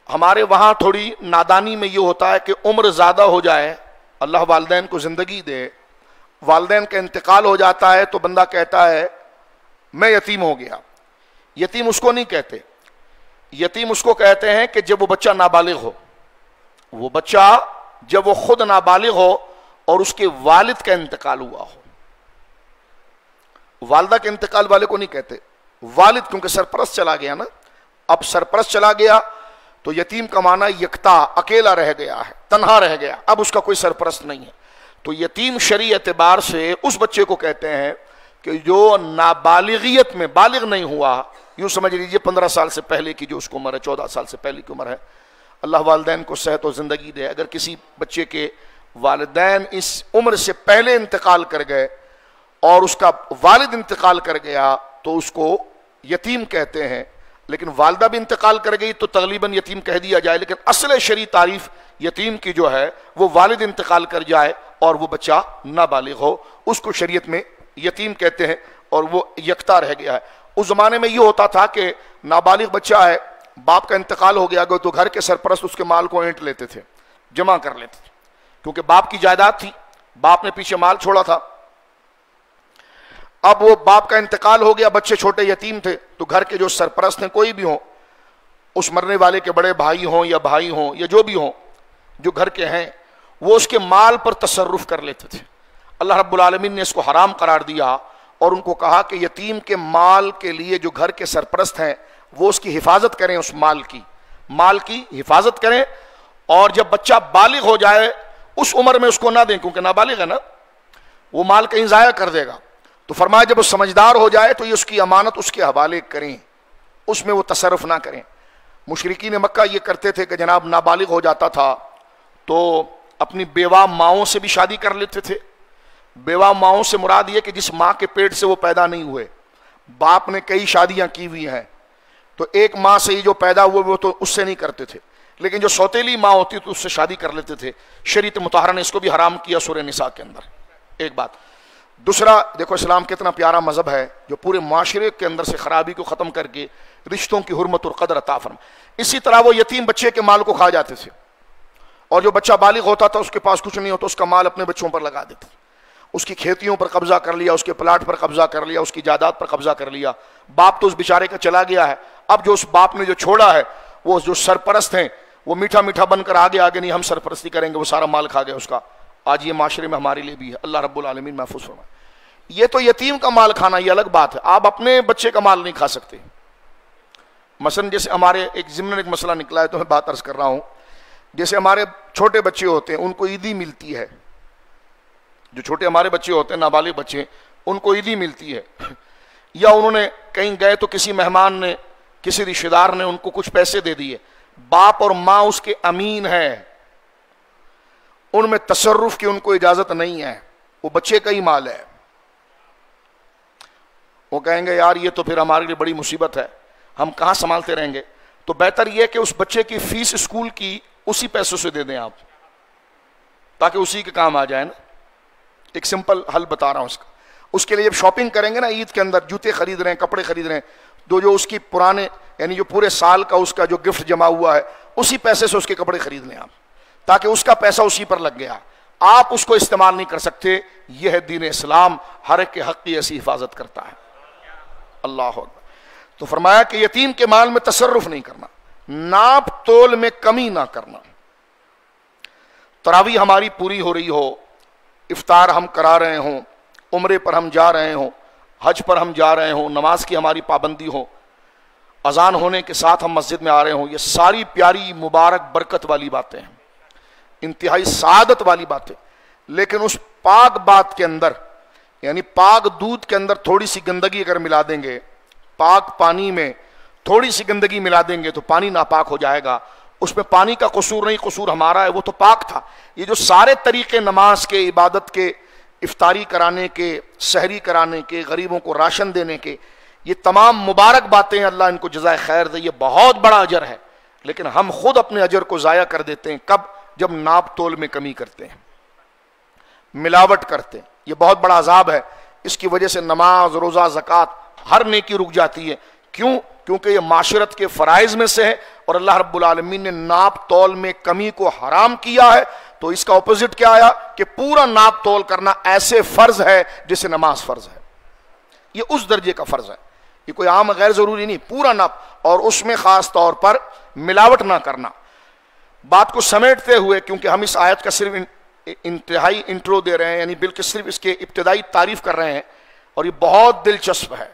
ہمارے وہاں تھوڑی نادانی میں یہ ہوتا ہے کہ عمر زیادہ ہو جائے، اللہ والدین کو زندگی دے، والدین کا انتقال ہو جاتا ہے تو بندہ کہتا ہے میں یتیم ہو گیا۔ یتیم اس کو نہیں کہتے، یتیم اس کو کہتے ہیں کہ جب وہ بچہ نابالغ ہو، وہ بچہ جب وہ خود نابالغ ہو اور اس کے والد کا انتقال ہوا ہو۔ والدہ کے انتقال والے کو نہیں کہتے، والد، کیونکہ سرپرست چلا گیا نا۔ اب سرپرست چلا گیا تو یتیم کا معنی یکتا، اکیلا رہ گیا ہے، تنہا رہ گیا، اب اس کا کوئی سرپرست نہیں ہے۔ تو یتیم شرعی اعتبار سے اس بچے کو کہتے ہیں کہ جو نابالغیت میں بالغ نہیں ہوا، یوں سمجھ لیجیے 15 سال سے پہلے کی جو اس کو عمر ہے، 14 سال سے پہلے کی عمر ہے، اللہ والدین کو صحت و زندگی دے، اگر کسی بچے کے والدین اس عمر سے پہلے انتقال کر گئے اور اس کا والد انتقال کر گیا تو اس کو یتیم کہتے ہیں، لیکن والدہ بھی انتقال کر گئی تو تقریباً یتیم کہہ دیا جائے، لیکن اصل شرعی تعریف یتیم کی جو ہے وہ والد انتقال کر جائے اور وہ بچہ نابالغ ہو، اس کو شریعت میں یتیم کہتے ہیں اور وہ یکتا رہ گیا ہے۔ اس زمانے میں یہ ہوتا تھا کہ نابالغ بچہ ہے، باپ کا انتقال ہو گیا تو گھر کے سرپرست اس کے مال کو اینٹ لیتے تھے، جمع کر لیتے تھے، کیونکہ باپ کی جائیداد تھی، باپ نے پیچھے مال چھوڑا تھا۔ اب وہ باپ کا انتقال ہو گیا، بچے چھوٹے یتیم تھے، تو گھر کے جو سرپرست ہیں کوئی بھی ہوں، اس مرنے والے کے بڑے بھائی ہوں یا بھائی ہوں یا جو بھی ہوں جو گھر کے ہیں، وہ اس کے مال پر تصرف کر لیتے تھے۔ اللہ رب العالمین نے اس کو حرام قرار دیا اور ان کو کہا کہ یتیم کے مال کے لیے جو گھر کے سرپرست ہیں وہ اس کی حفاظت کریں، اس مال کی حفاظت کریں، اور جب بچہ بالغ ہو جائے اس عمر میں اس کو نہ دیں، کیونکہ نابالغ ہے نا، وہ مال کہیں ضائع کر دے گا، تو فرمایا جب وہ سمجھدار ہو جائے تو یہ اس کی امانت اس کے حوالے کریں، اس میں وہ تصرف نہ کریں۔ مشرکین مکہ یہ کرتے تھے کہ جناب نابالغ ہو جاتا تھا تو اپنی بیوہ ماؤں سے بھی شادی کر لیتے تھے۔ بیوہ ماؤں سے مراد یہ کہ جس ماں کے پیٹ سے وہ پیدا نہیں ہوئے، باپ نے کئی شادیاں کی ہوئی ہیں تو ایک ماں سے ہی جو پیدا ہوئے وہ تو اس سے نہیں کرتے تھے، لیکن جو سوتیلی ماں ہوتی تو اس سے شادی کر لیتے تھے۔ شریعت مطہرہ نے اس کو بھی حرام کیا سورہ نساء کے اندر، ایک بات۔ دوسرا دیکھو اسلام کتنا پیارا مذہب ہے جو پورے معاشرے کے اندر سے خرابی کو ختم کر کے رشتوں کی حرمت اور قدر عطا فرما۔ اسی طرح وہ یتیم بچے کے مال کو کھا جاتے تھے، اور جو بچہ بالغ ہوتا تھا اس کے پاس کچھ نہیں ہوتا، اس کا مال اپنے بچوں پر لگا دیتے، اس کی کھیتیوں پر قبضہ کر لیا، اس کے پلاٹ پر قبضہ کر لیا، اس کی جائیداد پر قبضہ کر لیا۔ باپ تو اس بیچارے کا چلا گیا ہے، اب جو اس باپ نے جو چھوڑا ہے وہ جو سرپرست ہیں وہ میٹھا میٹھا بن کر آگے نہیں ہم سرپرستی کریں گے، وہ سارا مال کھا گیا اس کا۔ آج یہ معاشرے میں ہمارے لیے بھی ہے، اللہ رب العالمین محفوظ فرمائے۔ یہ تو یتیم کا مال کھانا یہ الگ بات ہے، آپ اپنے بچے کا مال نہیں کھا سکتے۔ مثلا جیسے ہمارے ایک ضمن ایک مسئلہ نکلا ہے تو میں بات عرض کر رہا ہوں، جیسے ہمارے چھوٹے بچے ہوتے ہیں ان کو عیدی ملتی ہے، جو چھوٹے ہمارے بچے ہوتے ہیں نابالغ بچے ان کو عیدی ملتی ہے، یا انہوں نے کہیں گئے تو کسی مہمان نے کسی رشتہ دار نے ان کو کچھ پیسے دے دیے، باپ اور ماں اس کے امین ہیں، ان میں تصرف کی ان کو اجازت نہیں ہے، وہ بچے کا ہی مال ہے۔ وہ کہیں گے یار یہ تو پھر ہمارے لیے بڑی مصیبت ہے، ہم کہاں سنبھالتے رہیں گے، تو بہتر یہ کہ اس بچے کی فیس اسکول کی اسی پیسوں سے دے دیں آپ، تاکہ اسی کے کام آ جائے نا۔ ایک سمپل حل بتا رہا ہوں اس کا۔ اس کے لیے جب شاپنگ کریں گے نا عید کے اندر، جوتے خرید رہے ہیں، کپڑے خرید رہے ہیں، تو جو اس کی پرانے یعنی جو پورے سال کا اس کا جو گفٹ جمع ہوا ہے اسی پیسے سے اس کے کپڑے خرید لیں آپ، تاکہ اس کا پیسہ اسی پر لگ گیا، آپ اس کو استعمال نہیں کر سکتے۔ یہ ہے دین اسلام، ہر ایک کے حق کی ایسی حفاظت کرتا ہے۔ اللہ اکبر۔ تو فرمایا کہ یتیم کے مال میں تصرف نہیں کرنا، ناپ تول میں کمی نہ کرنا۔ تراویح ہماری پوری ہو رہی ہو، افطار ہم کرا رہے ہوں، عمرے پر ہم جا رہے ہوں، حج پر ہم جا رہے ہوں، نماز کی ہماری پابندی ہو، اذان ہونے کے ساتھ ہم مسجد میں آ رہے ہوں، یہ ساری پیاری مبارک برکت والی باتیں ہیں، انتہائی سعادت والی باتیں، لیکن اس پاک بات کے اندر یعنی پاک دودھ کے اندر تھوڑی سی گندگی اگر ملا دیں گے، پاک پانی میں تھوڑی سی گندگی ملا دیں گے تو پانی ناپاک ہو جائے گا۔ اس میں پانی کا قصور نہیں، قصور ہمارا ہے، وہ تو پاک تھا۔ یہ جو سارے طریقے نماز کے، عبادت کے، افطاری کرانے کے، سحری کرانے کے، غریبوں کو راشن دینے کے، یہ تمام مبارک باتیں، اللہ ان کو جزائے خیر دے، یہ بہت بڑا اجر ہے، لیکن ہم خود اپنے اجر کو ضائع کر دیتے ہیں۔ کب؟ جب ناپ تول میں کمی کرتے ہیں، ملاوٹ کرتے ہیں، یہ بہت بڑا عذاب ہے۔ اس کی وجہ سے نماز، روزہ، زکوٰۃ ہر نیکی رک جاتی ہے۔ کیوں؟ کیونکہ یہ معاشرت کے فرائض میں سے ہے، اور اللہ رب العالمین نے ناپ تول میں کمی کو حرام کیا ہے، تو اس کا اپوزٹ کیا آیا کہ پورا ناپ تول کرنا ایسے فرض ہے جیسے نماز فرض ہے۔ یہ اس درجے کا فرض ہے، یہ کوئی عام غیر ضروری نہیں، پورا ناپ، اور اس میں خاص طور پر ملاوٹ نہ کرنا۔ بات کو سمیٹتے ہوئے، کیونکہ ہم اس آیت کا صرف انتہائی انٹرو دے رہے ہیں، یعنی بلکہ صرف اس کے ابتدائی تعریف کر رہے ہیں، اور یہ بہت دلچسپ ہے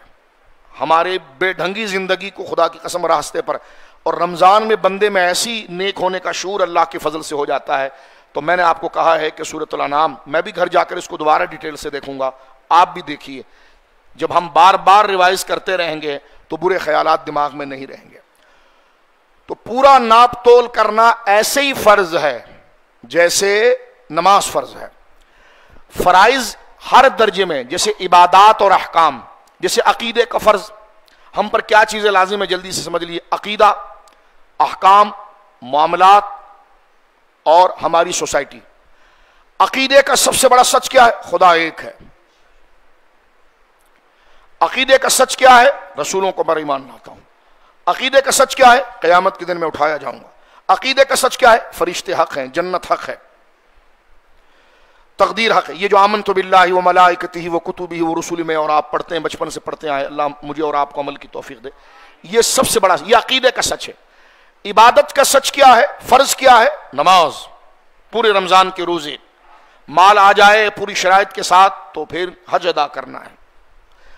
ہمارے بے ڈھنگی زندگی کو خدا کی قسم راستے پر، اور رمضان میں بندے میں ایسی نیک ہونے کا شعور اللہ کے فضل سے ہو جاتا ہے۔ تو میں نے آپ کو کہا ہے کہ سورۃ الانعام، میں بھی گھر جا کر اس کو دوبارہ ڈیٹیل سے دیکھوں گا، آپ بھی دیکھیے، جب ہم بار بار ریوائز کرتے رہیں گے تو برے خیالات دماغ میں نہیں رہیں گے. تو پورا ناپ تول کرنا ایسے ہی فرض ہے جیسے نماز فرض ہے. فرائض ہر درجے میں، جیسے عبادات اور احکام، جیسے عقیدے کا فرض، ہم پر کیا چیزیں لازم ہے جلدی سے سمجھ لیجیے. عقیدہ، احکام، معاملات اور ہماری سوسائٹی. عقیدے کا سب سے بڑا سچ کیا ہے؟ خدا ایک ہے. عقیدے کا سچ کیا ہے؟ رسولوں کو میں ایمان لاتا ہوں. عقیدے کا سچ کیا ہے؟ قیامت کے دن میں اٹھایا جاؤں گا. عقیدے کا سچ کیا ہے؟ فرشتے حق ہیں، جنت حق ہے، تقدیر حق ہے. یہ جو آمنت باللہ و ملائکتہ و کتبہ و رسلہ میں اور آپ پڑھتے ہیں، بچپن سے پڑھتے آئے، اللہ مجھے اور آپ کو عمل کی توفیق دے. یہ سب سے بڑا، یہ عقیدے کا سچ ہے. عبادت کا سچ کیا ہے؟ فرض کیا ہے؟ نماز، پورے رمضان کے روزے. مال آ جائے پوری شرائط کے ساتھ تو پھر حج ادا کرنا ہے.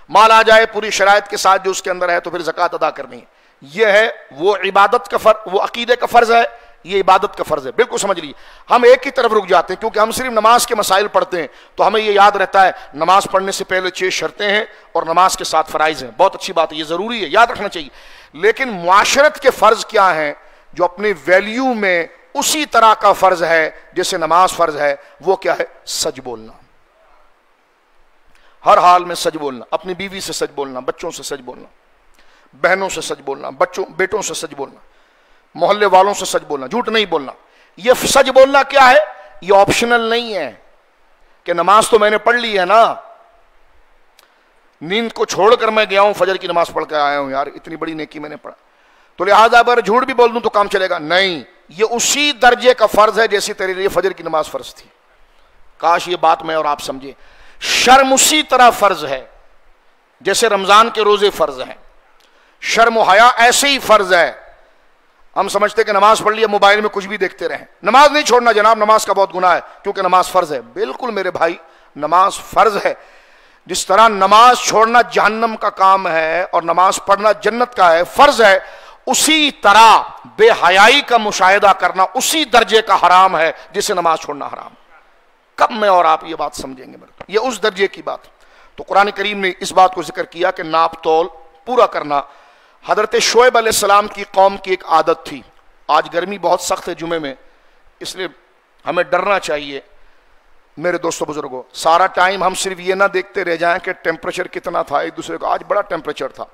مال آ جائے پوری شرائط کے ساتھ جو اس کے اندر ہے تو پھر زکوٰۃ ادا کرنی ہے. یہ ہے وہ عبادت کا فرض، وہ عقیدے کا فرض ہے، یہ عبادت کا فرض ہے. بالکل سمجھ لیجیے. ہم ایک ہی طرف رک جاتے ہیں کیونکہ ہم صرف نماز کے مسائل پڑھتے ہیں تو ہمیں یہ یاد رہتا ہے نماز پڑھنے سے پہلے 6 شرطیں ہیں اور نماز کے ساتھ فرائض ہیں. بہت اچھی بات ہے، یہ ضروری ہے، یاد رکھنا چاہیے. لیکن معاشرت کے فرض کیا ہیں جو اپنے ویلیو میں اسی طرح کا فرض ہے جیسے نماز فرض ہے؟ وہ کیا ہے؟ سچ بولنا. ہر حال میں سچ بولنا. اپنی بیوی سے سچ بولنا، بچوں سے سچ بولنا، بہنوں سے سچ بولنا، بیٹوں سے سچ بولنا، محلے والوں سے سچ بولنا، جھوٹ نہیں بولنا. یہ سچ بولنا کیا ہے؟ یہ آپشنل نہیں ہے کہ نماز تو میں نے پڑھ لی ہے نا، نیند کو چھوڑ کر میں گیا ہوں، فجر کی نماز پڑھ کے آیا ہوں، یار اتنی بڑی نیکی میں نے پڑھا تو لہٰذا اگر جھوٹ بھی بول دوں تو کام چلے گا. نہیں، یہ اسی درجے کا فرض ہے جیسے تیرے لیے فجر کی نماز فرض تھی. کاش یہ بات میں اور آپ سمجھیں. شرم اسی طرح فرض ہے جیسے رمضان کے روزے فرض ہیں. شرم و حیا ایسے ہی فرض ہے. ہم سمجھتے کہ نماز پڑھ لیا موبائل میں کچھ بھی دیکھتے رہیں. نماز نہیں چھوڑنا جناب، نماز کا بہت گناہ ہے کیونکہ نماز فرض ہے. بالکل میرے بھائی، نماز فرض ہے. جس طرح نماز چھوڑنا جہنم کا کام ہے اور نماز پڑھنا جنت کا ہے، فرض ہے، اسی طرح بے حیائی کا مشاہدہ کرنا اسی درجے کا حرام ہے جسے نماز چھوڑنا حرام. کب میں اور آپ یہ بات سمجھیں گے؟ یہ اس درجے کی بات. تو قرآن کریم نے اس بات کو ذکر کیا کہ ناپ تول پورا کرنا. حضرت شعیب علیہ السلام کی قوم کی ایک عادت تھی. آج گرمی بہت سخت ہے جمعے میں، اس لیے ہمیں ڈرنا چاہیے میرے دوستوں بزرگوں. سارا ٹائم ہم صرف یہ نہ دیکھتے رہ جائیں کہ ٹیمپریچر کتنا تھا ایک دوسرے کو. آج بڑا ٹیمپریچر تھا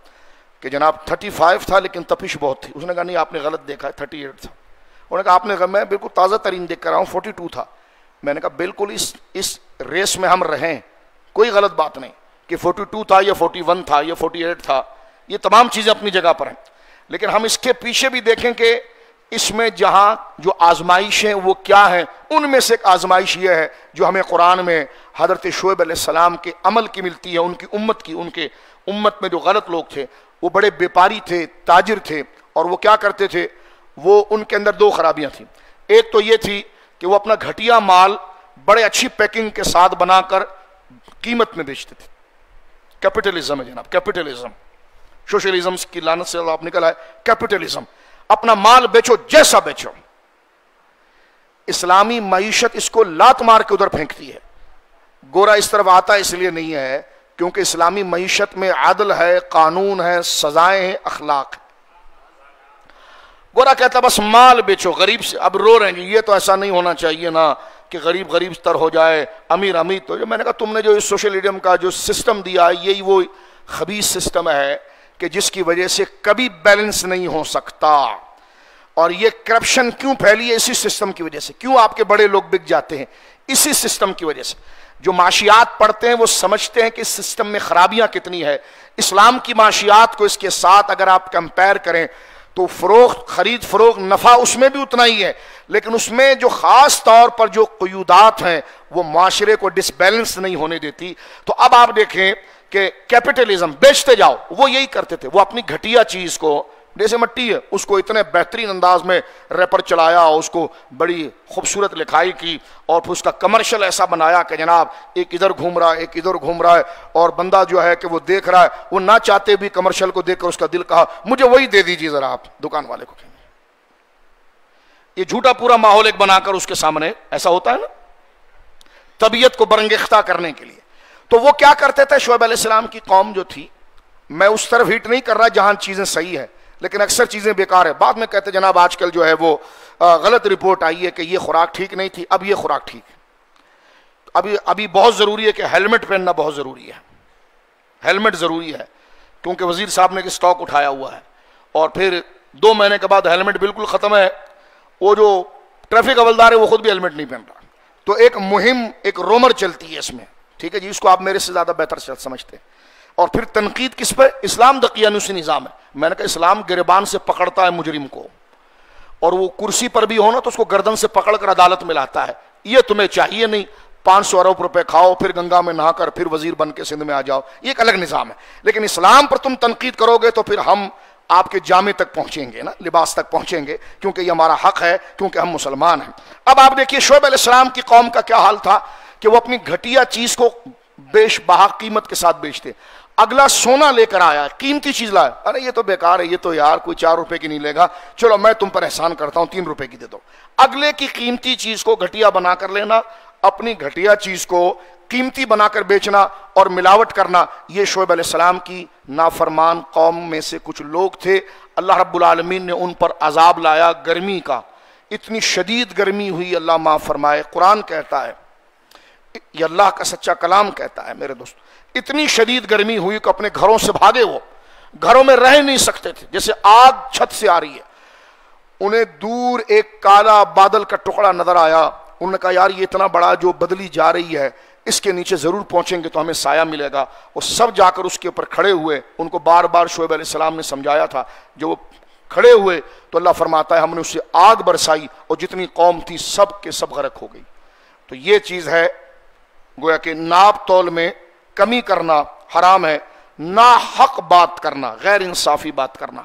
کہ جناب 35 تھا لیکن تپش بہت تھی. اس نے کہا نہیں آپ نے غلط دیکھا ہے، 38 تھا. انہوں نے کہا آپ نے کہا میں بالکل تازہ ترین دیکھ کر رہا ہوں 42 تھا. میں نے کہا بالکل اس ریس میں ہم رہیں، کوئی غلط بات نہیں کہ 42 تھا یا 41 تھا یا 48 تھا. یہ تمام چیزیں اپنی جگہ پر ہیں، لیکن ہم اس کے پیچھے بھی دیکھیں کہ اس میں جہاں جو آزمائشیں وہ کیا ہیں. ان میں سے ایک آزمائش یہ ہے جو ہمیں قرآن میں حضرت شعیب علیہ السلام کے عمل کی ملتی ہے، ان کی امت کی. ان کے امت میں جو غلط لوگ تھے وہ بڑے بیپاری تھے، تاجر تھے، اور وہ کیا کرتے تھے؟ وہ ان کے اندر 2 خرابیاں تھیں. ایک تو یہ تھی کہ وہ اپنا گھٹیا مال بڑے اچھی پیکنگ کے ساتھ بنا کر قیمت میں بیچتے تھے. کیپٹلزم ہے جناب، کیپٹلزم. سوشلزم کی لعنت سے آپ نکل آئے. کیپٹلزم، اپنا مال بیچو جیسا بیچو. اسلامی معیشت اس کو لات مار کے ادھر پھینکتی ہے. گورا اس طرف آتا اس لیے نہیں ہے کیونکہ اسلامی معیشت میں عدل ہے، قانون ہے، سزائیں ہیں، اخلاق ہے. گورا کہتا بس مال بیچو، غریب سے اب رو رہے ہیں یہ تو ایسا نہیں ہونا چاہیے نا کہ غریب غریب تر ہو جائے، امیر امیر. تو میں نے کہا تم نے جو اس سوشلزم کا جو سسٹم دیا ہے یہی وہ خبیث سسٹم ہے کہ جس کی وجہ سے کبھی بیلنس نہیں ہو سکتا. اور یہ کرپشن کیوں پھیلی ہے؟ اسی سسٹم کی وجہ سے. کیوں آپ کے بڑے لوگ بک جاتے ہیں؟ اسی سسٹم کی وجہ سے. جو معاشیات پڑھتے ہیں وہ سمجھتے ہیں کہ اس سسٹم میں خرابیاں کتنی ہے. اسلام کی معاشیات کو اس کے ساتھ اگر آپ کمپیر کریں تو فروخت، خرید فروخت، نفع اس میں بھی اتنا ہی ہے، لیکن اس میں جو خاص طور پر جو قیودات ہیں وہ معاشرے کو ڈس بیلنس نہیں ہونے دیتی. تو اب آپ دیکھیں کہ کیپٹلزم بیچتے جاؤ، وہ یہی کرتے تھے. وہ اپنی گھٹیا چیز کو، جیسے مٹی ہے اس کو اتنے بہترین انداز میں ریپر چلایا، اس کو بڑی خوبصورت لکھائی کی، اور پھر اس کا کمرشل ایسا بنایا کہ جناب ایک ادھر گھوم رہا ہے ایک ادھر گھوم رہا ہے، اور بندہ جو ہے کہ وہ دیکھ رہا ہے، وہ نہ چاہتے بھی کمرشل کو دیکھ کر اس کا دل کہا مجھے وہی دے دیجیے ذرا آپ. دکان والے کو کہیں یہ جھوٹا پورا ماحول ایک بنا کر اس کے سامنے ایسا ہوتا ہے نا، طبیعت کو برانگیختہ کرنے کے لیے. تو وہ کیا کرتے تھے شعیب علیہ السلام کی قوم جو تھی، میں اس طرف ہٹ نہیں کر رہا جہاں چیزیں صحیح ہیں لیکن اکثر چیزیں بیکار ہے، بعد میں کہتے جناب آج کل جو ہے وہ غلط رپورٹ آئی ہے کہ یہ خوراک ٹھیک نہیں تھی، اب یہ خوراک ٹھیک ہے۔ ابھی بہت ضروری ہے کہ ہیلمٹ پہننا بہت ضروری ہے، ہیلمٹ ضروری ہے کیونکہ وزیر صاحب نے اسٹاک اٹھایا ہوا ہے، اور پھر 2 مہینے کے بعد ہیلمٹ بالکل ختم ہے، وہ جو ٹریفک حوالدار ہے وہ خود بھی ہیلمٹ نہیں پہن رہا، تو ایک مہم، ایک رومر چلتی ہے اس میں، ٹھیک ہے جی، اس کو آپ میرے سے زیادہ بہتر سمجھتے ہیں۔ اور پھر تنقید کس پہ؟ اسلام دقیانوسی نظام ہے۔ میں نے کہا اسلام گریبان سے پکڑتا ہے مجرم کو، اور وہ کرسی پر بھی ہونا تو اس کو گردن سے پکڑ کر عدالت میں لاتا ہے، یہ تمہیں چاہیے نہیں، 500 ارب روپے کھاؤ پھر گنگا میں نہا کر پھر وزیر بن کے سندھ میں آ جاؤ، یہ ایک الگ نظام ہے۔ لیکن اسلام پر تم تنقید کرو گے تو پھر ہم آپ کے جامع تک پہنچیں گے نا، لباس تک پہنچیں گے، کیونکہ یہ ہمارا حق ہے، کیونکہ ہم مسلمان ہیں۔ اب آپ دیکھیے شعیب علیہ السلام کی قوم کا کیا حال تھا کہ وہ اپنی گھٹیا چیز کو بیش بہا قیمت کے ساتھ بیچتے۔ اگلا سونا لے کر آیا، قیمتی چیز لایا، ارے یہ تو بیکار ہے، یہ تو یار کوئی 4 روپے کی نہیں لے گا، چلو میں تم پر احسان کرتا ہوں 3 روپے کی دے دو۔ اگلے کی قیمتی چیز کو گھٹیا بنا کر لینا، اپنی گھٹیا چیز کو قیمتی بنا کر بیچنا اور ملاوٹ کرنا، یہ شعیب علیہ السلام کی نافرمان قوم میں سے کچھ لوگ تھے۔ اللہ رب العالمین نے ان پر عذاب لایا گرمی کا، اتنی شدید گرمی ہوئی، اللہ معاف فرمائے، قرآن کہتا ہے، یہ اللہ کا سچا کلام کہتا ہے میرے دوست، اتنی شدید گرمی ہوئی کہ اپنے گھروں سے بھاگے، وہ گھروں میں رہ نہیں سکتے تھے، جیسے آگ چھت سے آ رہی ہے۔ انہیں دور ایک کالا بادل کا ٹکڑا نظر آیا، انہوں نے کہا یار یہ اتنا بڑا جو بدلی جا رہی ہے اس کے نیچے ضرور پہنچیں گے تو ہمیں سایہ ملے گا۔ وہ سب جا کر اس کے اوپر کھڑے ہوئے، ان کو بار بار شعیب علیہ السلام نے سمجھایا تھا، جو وہ کھڑے ہوئے تو اللہ فرماتا ہے ہم نے اس سے آگ برسائی اور جتنی قوم تھی سب کے سب غرق ہو گئی۔ تو یہ چیز ہے گویا کہ ناپ تول میں کمی کرنا حرام ہے، ناحق بات کرنا، غیر انصافی بات کرنا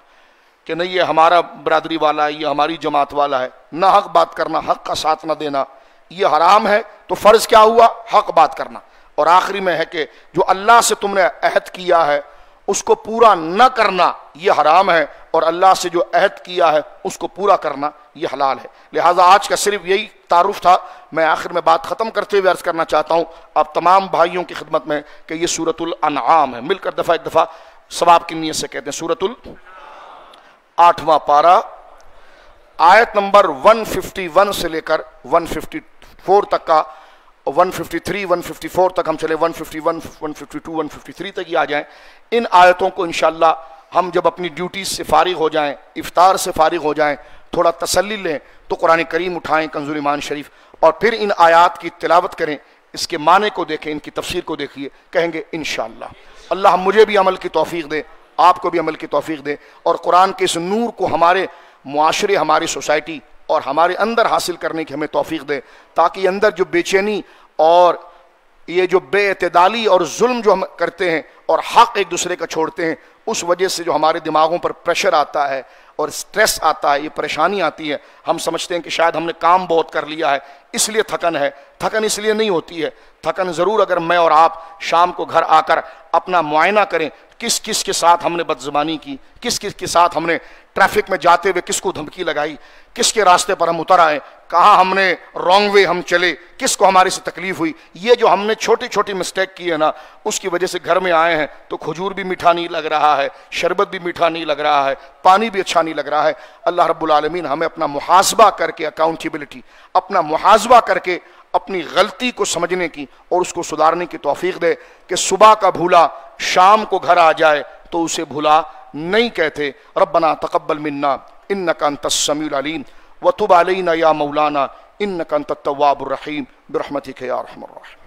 کہ نہیں یہ ہمارا برادری والا ہے، یہ ہماری جماعت والا ہے، ناحق بات کرنا، حق کا ساتھ نہ دینا، یہ حرام ہے۔ تو فرض کیا ہوا؟ حق بات کرنا۔ اور آخری میں ہے کہ جو اللہ سے تم نے عہد کیا ہے اس کو پورا نہ کرنا یہ حرام ہے، اور اللہ سے جو عہد کیا ہے اس کو پورا کرنا یہ حلال ہے۔ لہٰذا آج کا صرف یہی تعارف تھا۔ میں آخر میں بات ختم کرتے ہوئے عرض کرنا چاہتا ہوں آپ تمام بھائیوں کی خدمت میں کہ یہ سورۃ الانعام ہے، مل کر ایک دفعہ ثواب کی نیت سے کہتے ہیں، سورۃ 8واں پارہ، آیت نمبر 151 سے لے کر 154 تک کا، 153 154 تک ہم چلے، 151 152 153 تک ہی آ جائیں۔ ان آیتوں کو انشاءاللہ ہم جب اپنی ڈیوٹیز سے فارغ ہو جائیں، افطار سے فارغ ہو جائیں، تھوڑا تسلی لیں تو قرآن کریم اٹھائیں، کنز ایمان شریف، اور پھر ان آیات کی تلاوت کریں، اس کے معنی کو دیکھیں، ان کی تفسیر کو دیکھیے، کہیں گے انشاءاللہ اللہ مجھے بھی عمل کی توفیق دے، آپ کو بھی عمل کی توفیق دے، اور قرآن کے اس نور کو ہمارے معاشرے، ہماری سوسائٹی اور ہمارے اندر حاصل کرنے کی ہمیں توفیق دے، تاکہ اندر جو بے چینی اور یہ جو بے اعتدالی اور ظلم جو ہم کرتے ہیں اور حق ایک دوسرے کا چھوڑتے ہیں، اس وجہ سے جو ہمارے دماغوں پر پریشر آتا ہے اور سٹریس آتا ہے، یہ پریشانی آتی ہے، ہم سمجھتے ہیں کہ شاید ہم نے کام بہت کر لیا ہے اس لیے تھکن ہے۔ تھکن اس لیے نہیں ہوتی ہے، تھکن ضرور اگر میں اور آپ شام کو گھر آ کر اپنا معائنہ کریں، کس کس کے ساتھ ہم نے بدزبانی کی، کس کس کے ساتھ ہم نے ٹریفک میں جاتے ہوئے کس کو دھمکی لگائی، کس کے راستے پر ہم اتر آئے، کہاں ہم نے رانگ وے ہم چلے، کس کو ہمارے سے تکلیف ہوئی، یہ جو ہم نے چھوٹی چھوٹی مسٹیک کی ہے نا، اس کی وجہ سے گھر میں آئے ہیں تو کھجور بھی میٹھا نہیں لگ رہا ہے، شربت بھی میٹھا نہیں لگ رہا ہے، پانی بھی اچھا نہیں لگ رہا ہے۔ اللہ رب العالمین ہمیں اپنا محاسبہ کر کے، اکاؤنٹیبلٹی، اپنا محاسبہ کر کے اپنی غلطی کو سمجھنے کی اور اس کو سدھارنے کی توفیق دے، کہ صبح کا بھولا شام کو گھر آ جائے تو اسے بھولا نہیں کہتے۔ ربنا تقبل منا انک انت السمیع العلیم وتب علینا یا مولانا انک انت التواب الرحیم برحمتک یا ارحم الراحمین۔